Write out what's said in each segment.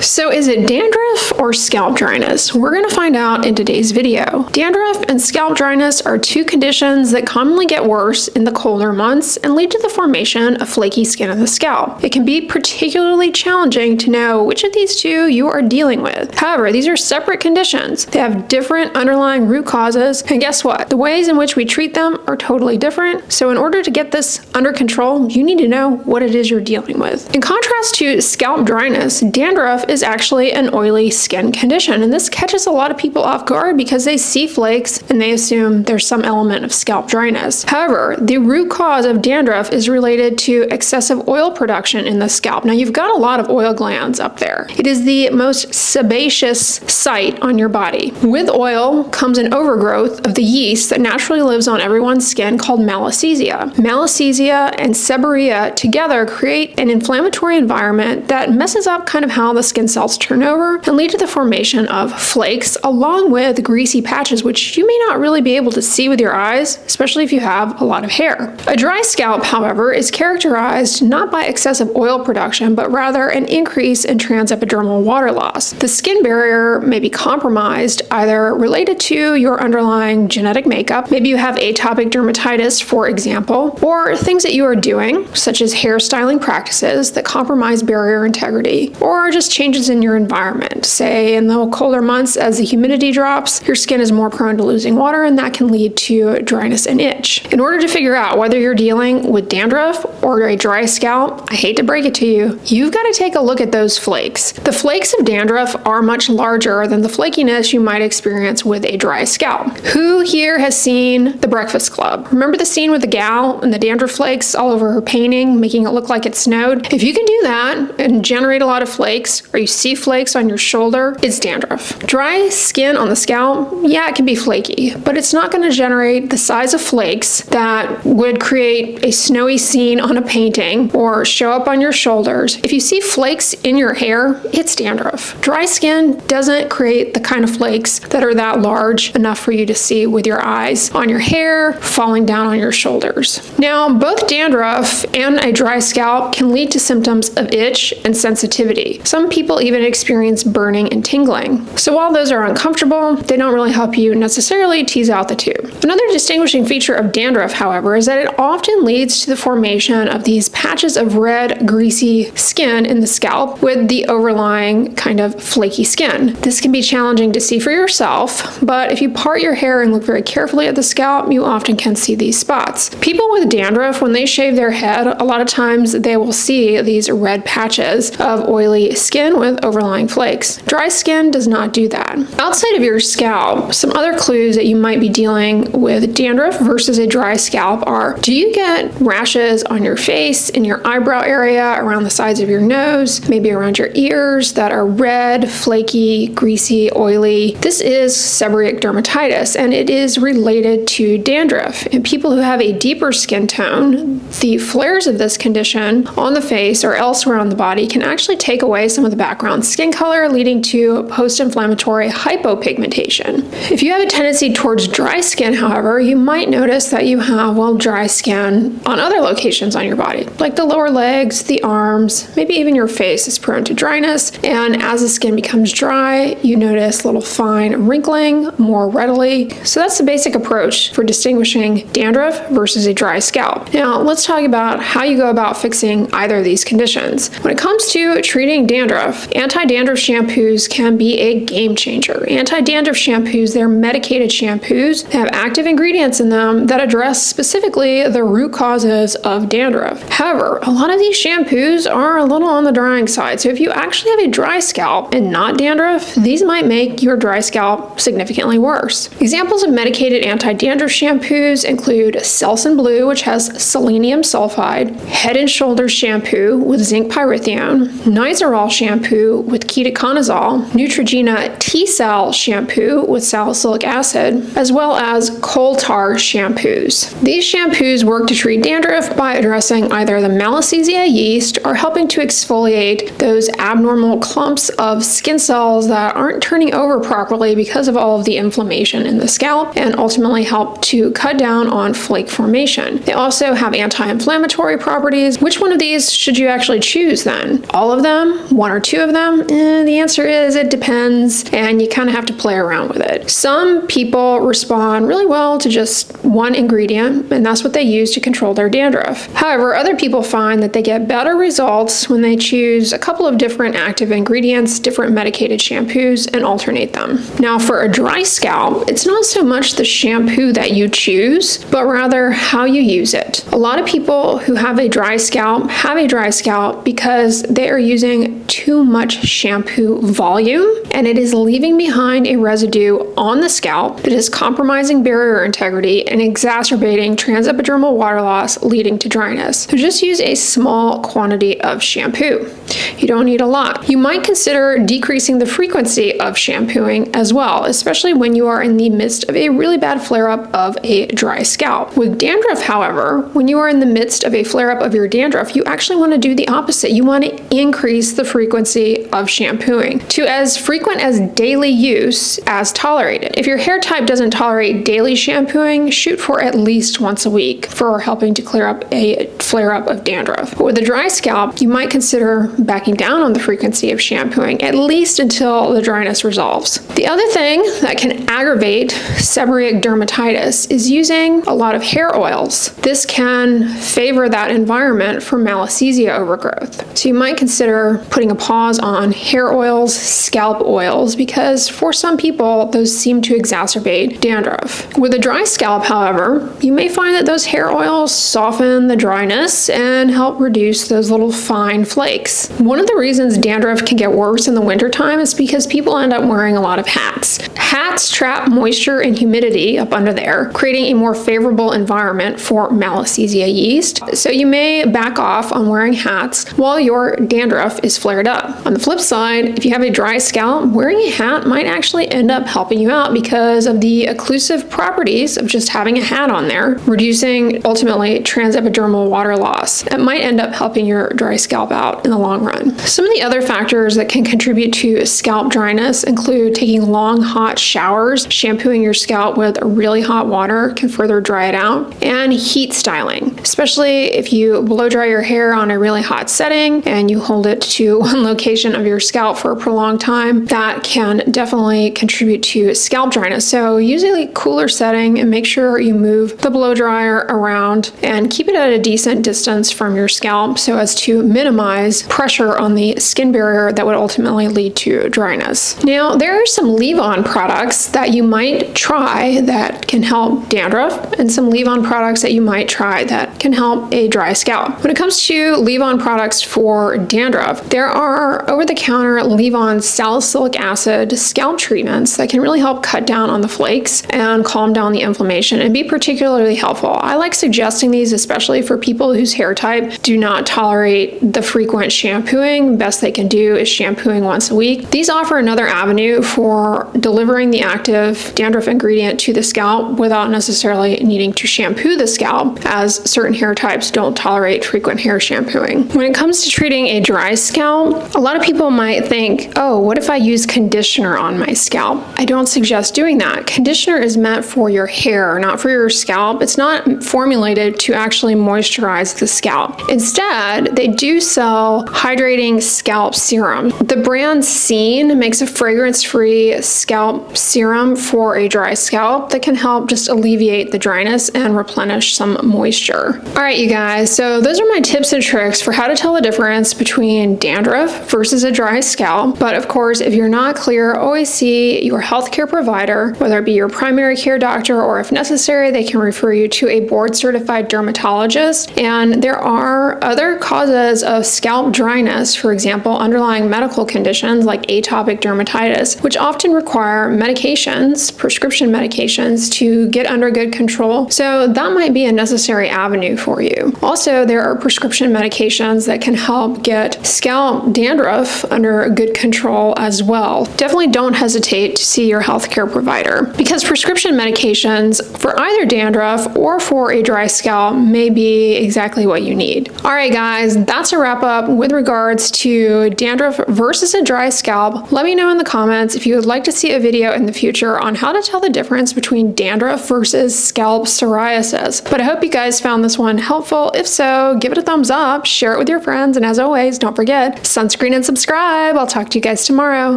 So is it dandruff or scalp dryness? We're going to find out in today's video. Dandruff and scalp dryness are two conditions that commonly get worse in the colder months and lead to the formation of flaky skin on the scalp. It can be particularly challenging to know which of these two you are dealing with. However, these are separate conditions. They have different underlying root causes, and guess what? The ways in which we treat them are totally different. So in order to get this under control, you need to know what it is you're dealing with. In contrast to scalp dryness, dandruff is actually an oily skin condition, and this catches a lot of people off guard because they see flakes and they assume there's some element of scalp dryness. However, the root cause of dandruff is related to excessive oil production in the scalp. Now, you've got a lot of oil glands up there. It is the most sebaceous site on your body. With oil comes an overgrowth of the yeast that naturally lives on everyone's skin called malassezia. Malassezia and seborrhea together create an inflammatory environment that messes up kind of how the skin cells turn over and lead to the formation of flakes along with greasy patches, which you may not really be able to see with your eyes, especially if you have a lot of hair. A dry scalp, however, is characterized not by excessive oil production, but rather an increase in transepidermal water loss. The skin barrier may be compromised, either related to your underlying genetic makeup, maybe you have atopic dermatitis, for example, or things that you are doing, such as hairstyling practices that compromise barrier integrity, or just changes in your environment. Say in the colder months, as the humidity drops, your skin is more prone to losing water, and that can lead to dryness and itch. In order to figure out whether you're dealing with dandruff or a dry scalp, I hate to break it to you, you've got to take a look at those flakes. The flakes of dandruff are much larger than the flakiness you might experience with a dry scalp. Who here has seen The Breakfast Club? Remember the scene with the gal and the dandruff flakes all over her painting, making it look like it snowed? If you can do that and generate a lot of flakes, or you see flakes on your shoulder, it's dandruff. Dry skin on the scalp, yeah, it can be flaky, but it's not going to generate the size of flakes that would create a snowy scene on a painting or show up on your shoulders. If you see flakes in your hair, it's dandruff. Dry skin doesn't create the kind of flakes that are that large enough for you to see with your eyes on your hair, falling down on your shoulders. Now, both dandruff and a dry scalp can lead to symptoms of itch and sensitivity. Some people even experience burning and tingling. So while those are uncomfortable, they don't really help you necessarily tease out the two. Another distinguishing feature of dandruff, however, is that it often leads to the formation of these patches of red, greasy skin in the scalp with the overlying kind of flaky skin. This can be challenging to see for yourself, but if you part your hair and look very carefully at the scalp, you often can see these spots. People with dandruff, when they shave their head, a lot of times they will see these red patches of oily skin with overlying flakes. Dry skin does not do that. Outside of your scalp, some other clues that you might be dealing with dandruff versus a dry scalp are: do you get rashes on your face, in your eyebrow area, around the sides of your nose, maybe around your ears that are red, flaky, greasy, oily? This is seborrheic dermatitis, and it is related to dandruff. In people who have a deeper skin tone, the flares of this condition on the face or elsewhere on the body can actually take away some of the background skin color, leading to post-inflammatory hypopigmentation. If you have a tendency towards dry skin, however, you might notice that you have, well, dry skin on other locations on your body, like the lower legs, the arms, maybe even your face is prone to dryness. And as the skin becomes dry, you notice little fine wrinkling more readily. So that's the basic approach for distinguishing dandruff versus a dry scalp. Now, let's talk about how you go about fixing either of these conditions. When it comes to treating dandruff, anti-dandruff shampoos can be a game changer. Anti-dandruff shampoos, they're medicated shampoos. They have active ingredients in them that address specifically the root causes of dandruff. However, a lot of these shampoos are a little on the drying side. So if you actually have a dry scalp and not dandruff, these might make your dry scalp significantly worse. Examples of medicated anti-dandruff shampoos include Selsun Blue, which has selenium sulfide, Head & Shoulders shampoo with zinc pyrithione, Nizoral shampoo with ketoconazole, Neutrogena T-Cell shampoo with salicylic acid, as well as coal tar shampoos. These shampoos work to treat dandruff by addressing either the malassezia yeast or helping to exfoliate those abnormal clumps of skin cells that aren't turning over properly because of all of the inflammation in the scalp, and ultimately help to cut down on flake formation. They also have anti-inflammatory properties. Which one of these should you actually choose then? All of them? One or two of them? The answer is it depends, and you kind of have to play around with it. Some people respond really well to just one ingredient, and that's what they use to control their dandruff. However, other people find that they get better results when they choose a couple of different active ingredients, different medicated shampoos, and alternate them. Now, for a dry scalp, it's not so much the shampoo that you choose, but rather how you use it. A lot of people who have a dry scalp because they are using too much shampoo volume, and it is leaving behind a residue on the scalp that is compromising barrier integrity and exacerbating transepidermal water loss, leading to dryness. So just use a small quantity of shampoo. You don't need a lot. You might consider decreasing the frequency of shampooing as well, especially when you are in the midst of a really bad flare-up of a dry scalp. With dandruff, however, when you are in the midst of a flare-up of your dandruff, you actually want to do the opposite. You want to increase the frequency of shampooing to as frequent as daily use as tolerated. If your hair type doesn't tolerate daily shampooing, shoot for at least once a week for helping to clear up a flare-up of dandruff. But with a dry scalp, you might consider backing down on the frequency of shampooing, at least until the dryness resolves. The other thing that can aggravate seborrheic dermatitis is using a lot of hair oils. This can favor that environment for malassezia overgrowth. So you might consider putting a pause on hair oils, scalp oils, because for some people, those seem to exacerbate dandruff. With a dry scalp, however, you may find that those hair oils soften the dryness and help reduce those little fine flakes. One of the reasons dandruff can get worse in the wintertime is because people end up wearing a lot of hats. Hats trap moisture and humidity up under there, creating a more favorable environment for malassezia yeast. So you may back off on wearing hats while your dandruff is flared up. On the flip side, if you have a dry scalp, wearing a hat might actually end up helping you out because of the occlusive properties of just having a hat on there, reducing ultimately transepidermal water loss. That might end up helping your dry scalp out in the long run. Some of the other factors that can contribute to scalp dryness include taking long, hot showers. Shampooing your scalp with really hot water can further dry it out, and heat styling, especially if you blow dry your hair on a really hot setting and you hold it to one location of your scalp for a prolonged time. That can definitely contribute to scalp dryness. So use a cooler setting and make sure you move the blow dryer around and keep it at a decent distance from your scalp so as to minimize pressure on the skin barrier that would ultimately lead to dryness. Now, there are some leave-on products that you might try that can help dandruff, and some leave-on products that you might try that can help a dry scalp. When it comes to leave-on products for dandruff, there are over-the-counter leave-on salicylic acid scalp treatments that can really help cut down on the flakes and calm down the inflammation and be particularly helpful. I like suggesting these especially for people whose hair type do not tolerate the frequent shampooing. Best they can do is shampooing once a week. These offer another avenue for delivering the active dandruff ingredient to the scalp without necessarily needing to shampoo the scalp, as certain hair types don't tolerate frequent hair shampooing. When it comes to treating a dry scalp, a lot of people might think, oh, what if I use conditioner on my scalp? I don't suggest doing that. Conditioner is meant for your hair, not for your scalp. It's not formulated to actually moisturize the scalp. Instead, they do sell hydrating scalp serum. The brand Scene makes a fragrance-free scalp serum for a dry scalp that can help just alleviate the dryness and replenish some moisture. All right, you guys, so those are my tips and tricks for how to tell the difference between dandruff versus a dry scalp. But of course, if you're not clear, always see your healthcare provider, whether it be your primary care doctor, or if necessary, they can refer you to a board-certified dermatologist. And there are other causes of scalp dryness, for example, underlying medical conditions like atopic dermatitis, which often require medications, prescription medications, to get under good control. So that might be a necessary avenue for you. Also, there are prescription medications that can help get scalp dandruff under good control as well. Definitely don't hesitate to see your healthcare provider, because prescription medications for either dandruff or for a dry scalp may be exactly what you need. All right, guys, that's a wrap up with regard regards to dandruff versus a dry scalp, let me know in the comments if you would like to see a video in the future on how to tell the difference between dandruff versus scalp psoriasis. But I hope you guys found this one helpful. If so, give it a thumbs up, share it with your friends, and as always, don't forget, sunscreen and subscribe. I'll talk to you guys tomorrow.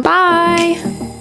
Bye!